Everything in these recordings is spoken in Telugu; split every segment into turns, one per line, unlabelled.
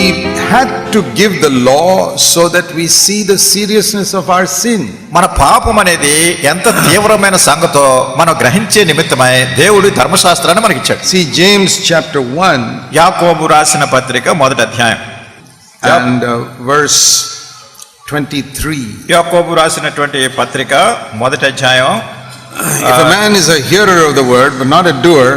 he had to give the law so that we see the seriousness of our sin.
మన పాపం అనేది ఎంత తీవ్రమైన సంగతో మనం గ్రహించే నిమిత్తమై దేవుడు ధర్మశాస్త్రాన్ని మనకి ఇచ్చాడు.
See James chapter 1
యాకోబు రాసిన పత్రిక మొదటి అధ్యాయం
and verse 23.
యాకోబు రాసినటువంటి పత్రిక మొదటి అధ్యాయం.
If a man is a hearer of the word but not a doer,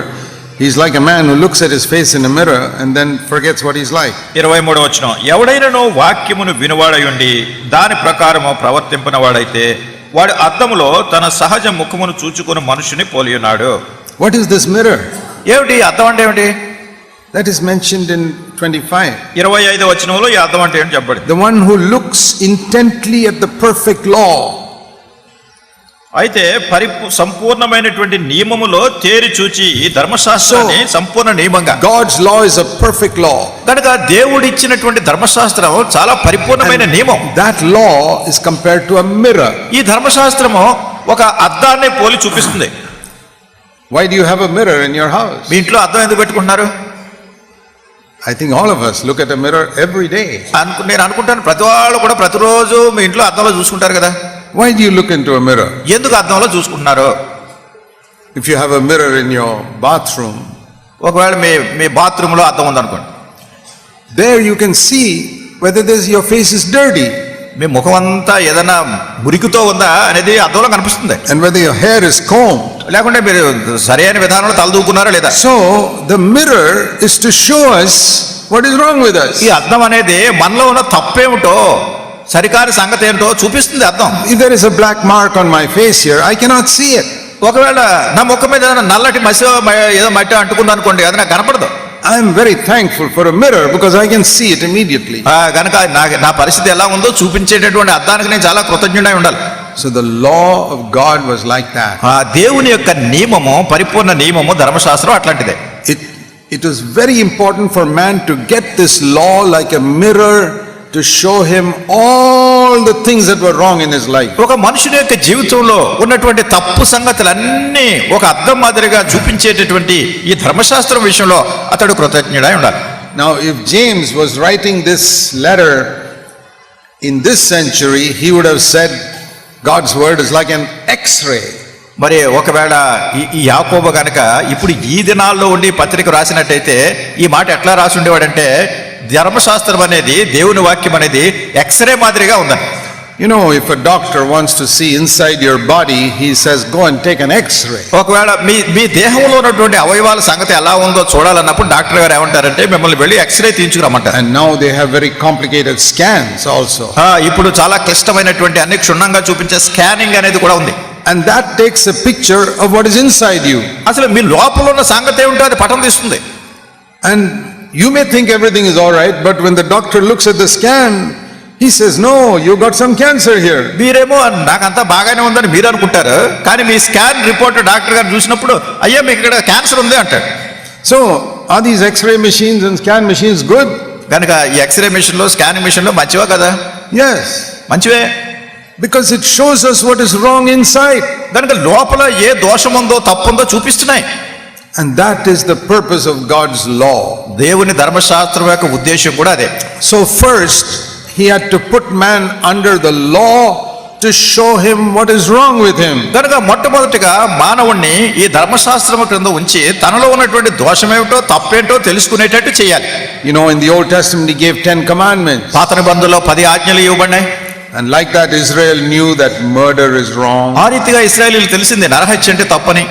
he's like a man who looks at his face in a mirror and then forgets what he's like.
23వ వచనం, ఎవడైనను వాక్యమును వినువాడయుండి దాని ప్రకారము ప్రవర్తింపనవాడైతే వాడు అద్దములో తన సహజ ముఖమును చూచుకుని మనుషుని పోలియున్నాడు.
What is this mirror?
ఏమిటి అద్దం అంటే ఏమిటి?
That is mentioned in 25.
25వ వచనంలో ఈ అద్దం అంటే ఏంటి చెప్పబడింది.
The one who looks intently at the perfect law.
అయితే సంపూర్ణమైనటువంటి నియమములో తేరి చూచి ఈ ధర్మశాస్త్రాన్ని సంపూర్ణ నియమంగా.
God's law is a perfect law.
కనుక దేవుడు ఇచ్చినటువంటి ధర్మశాస్త్రం చాలా పరిపూర్ణమైన నియమం.
That law is compared to a mirror.
ఈ ధర్మశాస్త్రము ఒక అద్దాన్ని పోలి చూపిస్తుంది.
Why do you have a mirror in your house?
మీ ఇంట్లో అద్దం ఎందుకు పెట్టుకుంటున్నారు?
I think all of us look at a mirror every day.
నేను అనుకుంటాను ప్రతి వాళ్ళు కూడా ప్రతిరోజు మీ ఇంట్లో అద్దంలో చూసుకుంటారు కదా.
Why do you look into a mirror?
ఎందుకు అద్దంలో చూసుకుంటున్నారు?
If you have a mirror in your bathroom,
ఒకవేళ మీ బాత్రూమ్ లో అద్దం ఉందనుకోండి,
there you can see whether your face is dirty.
మీ ముఖం అంతా ఏదైనా మురికితో ఉందా అనేది అద్దంలో కనిపిస్తుంది.
And whether your hair is combed.
లేకుంటే మీరు సరైన విధానంలో తలదూకున్నారా లేదా.
So the mirror is to show us what is wrong with us.
ఈ అద్దం అనేది మనలో ఉన్న తప్పేమిటో సరికాని సంగతి ఏంటో చూపిస్తుంది అద్దం.
If there is a black mark on my face here, I cannot see it.
ఒకవేళ నా ముఖం మీద నల్లటి మసి ఏదో మట్టి అంటుకుంది అనుకోండి, అది నాకు కనపడదు.
I am very thankful for a mirror because I can see it immediately.
కనుక నా పరిస్థితి ఎలా ఉందో చూపించేటటువంటి అద్దానికి నేను చాలా కృతజ్ఞుడై ఉండాలి.
So the law of God was like that.
దేవుని యొక్క నియమము, పరిపూర్ణ నియమము, ధర్మశాస్త్రం అట్లాంటిదే.
It was very important for man to get this law like a mirror to show him all the things that were wrong in his life.
ఒక మనుషుని యొక్క జీవితంలో ఉన్నటువంటి తప్పు సంగతులన్నీ ఒక అద్దం మాదిరిగా చూపించేటటువంటి ఈ ధర్మశాస్త్రం విషయంలో అతడు కృతజ్ఞుడై ఉండాలి.
Now if James was writing this letter in this century, he would have said God's word is like an X-ray.
మరి ఒకవేళ ఈ యాకోబు గనక ఇప్పుడు ఈ దినాల్లో ఉండి పత్రిక రాసినట్టయితే ఈ మాట ఎట్లా రాసి ఉండేవాడంటే, ధర్మశాస్త్రం అనేది, దేవుని వాక్యం అనేది ఎక్స్రే మాదిరిగా ఉందని.
You know, if a doctor wants to see inside your body, he says go and take an X-ray.
ఒకవేళ మీ దేహంలో ఉన్నటువంటి అవయవాల సంగతి ఎలా ఉందో చూడాలన్నప్పుడు డాక్టర్ గారు ఏమంటారంటే మిమ్మల్ని వెళ్ళి x ray తీయించుకురమ్మంటారు.
And now they have very complicated scans also.
ఇప్పుడు చాలా క్లిష్టమైనటువంటి అన్ని క్షుణ్ణంగా చూపించే స్కానింగ్ అనేది కూడా ఉంది.
And that takes a picture of what is inside you.
అసలు మీ లోపల ఉన్న సంగతి ఏమిటో అది పటం తీస్తుంది.
And you may think everything is all right, but when the doctor looks at the scan, he says, no, you got some cancer here.
మీరేమో నాకంతా బాగానే ఉందని మీరు అనుకుంటారు, కానీ మీ స్కాన్ రిపోర్ట్ డాక్టర్ గారు చూసినప్పుడు అయ్యా మీకు ఇక్కడ క్యాన్సర్ ఉంది అంటాడు.
So are these x-ray machines and scan machines good?
కనుక ఈ ఎక్స్రే మిషన్ లో స్కానింగ్ మిషన్ లో మంచివా కదా?
Yes,
మంచివే.
because it shows us what is wrong inside.
కనుక లోపల ఏ దోషం ఉందో తప్పు ఉందో చూపిస్తున్నాయి.
And that is the purpose of God's law.
దేవుని ధర్మశాస్త్రం యొక్క ఉద్దేశం కూడా అదే.
So first he had to put man under the law to show him what is wrong with him.
కనుక మొట్టమొదటిగా మానవుణ్ణి ఈ ధర్మశాస్త్రం క్రింద ఉంచి తనలో ఉన్నటువంటి దోషమేమిటో తప్పేంటో తెలుసుకునేటట్టు చేయాలి.
You know, in the Old Testament he gave 10 commandments.
పాత నిబంధనలో 10 ఆజ్ఞలు ఇవ్వబడినాయి.
And like that Israel knew that murder is wrong.
ఆ రీతిగా ఇశ్రాయేలీయులకు తెలిసింది నరహత్య అంటే తప్పని.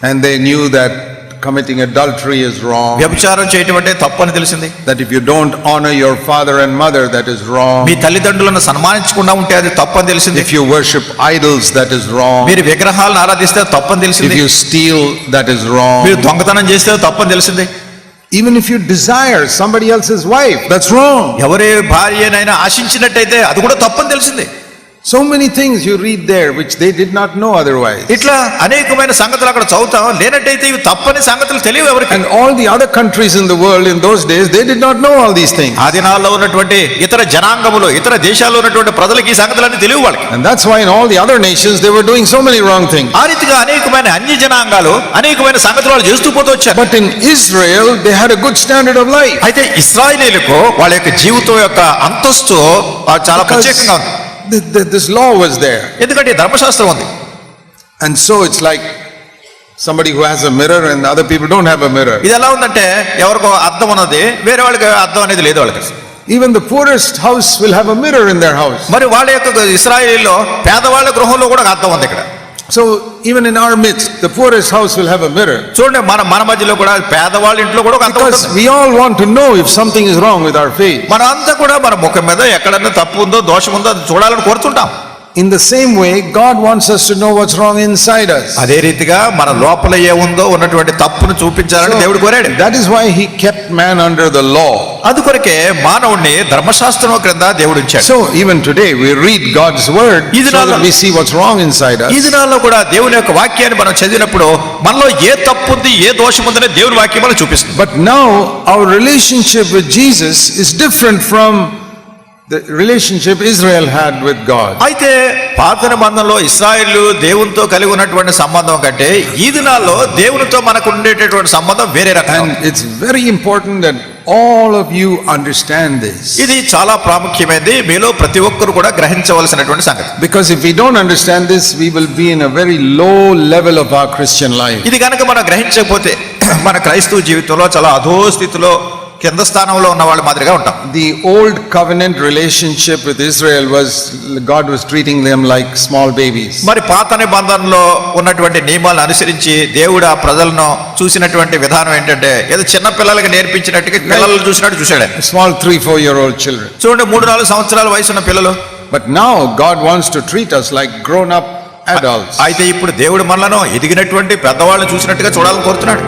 And they knew that committing adultery is wrong.
వ్యభిచారం చేయటం అంటే తప్పని తెలిసింది.
That if you don't honor your father and mother, that is wrong.
మీ తల్లిదండ్రులను సన్మానించకుండా ఉంటే అది తప్పని తెలిసింది.
If you worship idols, that is wrong.
మీరు విగ్రహాలను ఆరాధిస్తే తప్పని తెలిసింది.
If you steal, that is wrong.
మీరు దొంగతనం చేస్తే తప్పని తెలిసింది.
Even if you desire somebody else's wife, that's wrong.
ఎవరి భార్యనైనా ఆశించినట్టయితే అది కూడా తప్పని తెలిసింది.
So many things you read there which they did not know otherwise.
ఇట్లా అనేకమైన సంగతులు అక్కడ చదువుతాం, లేనట్టయితే ఇవి తప్పని సంగతులు తెలియవు ఎవరికి.
And all the other countries in the world in those days, they did not know all these things.
ఆ దినాల్లో ఉన్నటువంటి ఇతర జనాంగములు, ఇతర దేశాల్లో ఉన్నటువంటి ప్రజలకు ఈ సంగతులన్నీ తెలియవు వాళ్ళకి.
And that's why in all the other nations they were doing so many wrong things.
ఆ రీతిగా అనేకమైన అన్య జనాంగాలు అనేకమైన సంగతులు వాళ్ళు చేస్తూ పోతూ వచ్చారు.
But in Israel, they had a good standard of life.
అయితే ఇశ్రాయేలీయులకు వాళ్ళ యొక్క జీవితం యొక్క అంతస్తు చాలా ప్రత్యేకంగా ఉంది.
This law was there.
ఎందుకంటే ధర్మశాస్త్రం ఉంది.
And so it's like somebody who has a mirror and other people don't have a mirror.
ఇది ఎలా ఉందంటే ఎవరికో అద్దం ఉన్నది, వేరే వాళ్ళకి అద్దం అనేది లేదు వాళ్ళకి.
Even the poorest house will have a mirror in their house.
మరి వాళ్ళ యొక్క ఇశ్రాయేలీలో పేదవాళ్ళ గృహంలో కూడా అద్దం ఉంది ఇక్కడ.
So even in our midst, the poorest house will have a mirror.
చూడండి మన మధ్యలో కూడా పేదవాళ్ళ ఇంట్లో కూడా ఒక అద్దం
Because
ఉంటుంది.
we all want to know if something is wrong with our faith.
మన అంతా కూడా మన ముఖం మీద ఎక్కడన్నా తప్పు ఉందో దోషం ఉందో అది చూడాలని కోరుతుంటాం.
In the same way, God wants us to know what's wrong inside us.
అదే రీతిగా మన లోపల ఏముందో ఉన్నటువంటి తప్పును చూపించాలని దేవుడు కోరాడు.
That is why he kept man under the law.
అందుకొరకే మానవుణ్ణి ధర్మశాస్త్రం క్రింద దేవుడు ఉంచాడు.
So even today we read God's word so that we see what's wrong inside us.
ఈ దినాల్లో కూడా దేవుని యొక్క వాక్యాన్ని మనం చదివినప్పుడు మనలో ఏ తప్పు ఉంది, ఏ దోషం ఉందనే దేవుని వాక్యం మనకు చూపిస్తుంది.
But now our relationship with Jesus is different from the relationship Israel had with God.
అయితే పాత నిబంధనలో ఇశ్రాయేలు దేవునితో కలిగి ఉన్నటువంటి సంబంధం కంటే ఈ దినాల్లో దేవునితో మనకు ఉండేటటువంటి సంబంధం వేరే రకం.
And it's very important that all of you understand this.
ఇది చాలా ప్రాముఖ్యమైనది, మీలో ప్రతి ఒక్కరు కూడా గ్రహించవలసినటువంటి సంగతి.
Because if we don't understand this, we will be in a very low level of our Christian life.
ఇది కనుక మనం గ్రహించకపోతే మన క్రైస్తవ జీవితంలో చాలా అధోస్థితిలో కింద స్థానంలో ఉన్న వాళ్ళ మాదిరిగా ఉంటాం.
The old covenant relationship with Israel was God was treating them like small babies.
మరి పాత నిబంధనలో ఉన్నటువంటి నియమాలను అనుసరించి దేవుడు ఆ ప్రజలను చూసినటువంటి విధానం ఏంటంటే ఏదో చిన్న పిల్లలకి నేర్పించినట్టుగా పిల్లలు చూసినట్టు చూశాడు.
Small 3-4-year-old children.
చూడండి 3-4 సంవత్సరాల వయసు ఉన్న పిల్లలు.
But now God wants to treat us like grown up adults.
అయితే ఇప్పుడు దేవుడు మనలను ఎదిగినటువంటి పెద్దవాళ్ళని చూసినట్టుగా చూడాలని కోరుతున్నాడు.